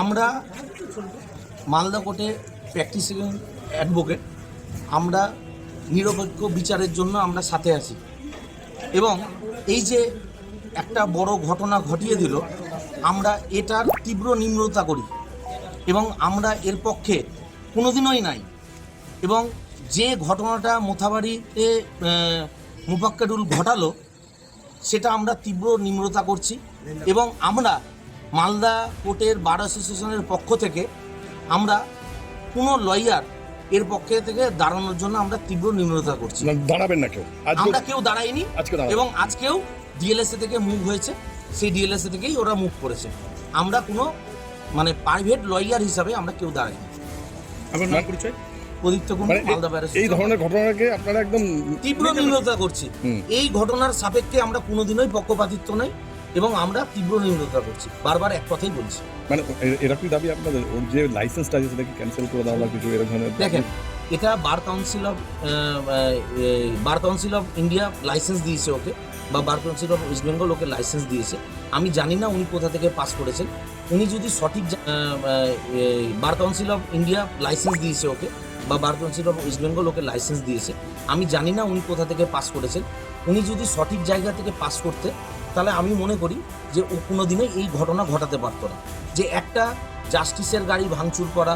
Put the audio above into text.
আমরা মালদা কোর্টে practising advocate, আমরা নিরপেক্ষ বিচারের জন্য আমরা সাথে আছি এবং এই যে একটা বড় ঘটনা ঘটিয়ে দিল, আমরা এটার তীব্র নিম্নতা করি এবং আমরা এর পক্ষে কোনোদিনই নাই। এবং যে ঘটনাটা মোথাবাড়িতে মুফাক্কেরুল ঘটালো সেটা আমরা তীব্র নিম্নতা করছি এবং আমরা মালদা কোর্টের বার অ্যাসোসিয়েশনের পক্ষ থেকে আমরা কোনো লয়ার এর পক্ষে থেকে দাঁড়ানোর জন্য আমরা তীব্র নিম্নতা করছি। দাঁড়াবেন না কেউ? আমরা কেউ দাঁড়াইনি এবং আজকেও ডিএলএসএ থেকে মুভ হয়েছে, সেই ডিএলএসএ থেকেই ওরা মুভ করেছে। আমরা কোনো প্রাইভেট লয়ার হিসাবে আমরা কেউ দাঁড়াইনি। আপনার নাম পরিচয়? প্রদীপ্ত কুমার, মালদা বার এই ধরনের ঘটনাকে আপনারা একদম তীব্র নিম্নতা করছি। এই ঘটনার সাপেক্ষে আমরা কোনোদিনই পক্ষপাতিত্ব নেই এবং আমরা তীব্র নিম্নতা করছি, বারবার এক কথাই বলছি। এরকম দাবি আপনাদের, ওর যে লাইসেন্সটা আছে সেটাকে ক্যান্সেল করে দেওয়া বা কিছু এরকম ধরনের? দেখেন, এটা bar council of India licence দিয়েছে ওকে, বা bar council of West Bengal okay licence দিয়েছে। আমি জানি না উনি কোথা থেকে পাস করেছেন। উনি যদি সঠিক bar council of India licence দিয়েছে ওকে, বা bar council of West Bengal okay licence দিয়েছে, আমি জানি না উনি কোথা থেকে পাস করেছেন। উনি যদি সঠিক জায়গা থেকে পাস করতে, তাহলে আমি মনে করি যে ও কোনোদিনই এই ঘটনা ঘটাতে পারতো না। যে একটা জাস্টিসের গাড়ি ভাঙচুর করা,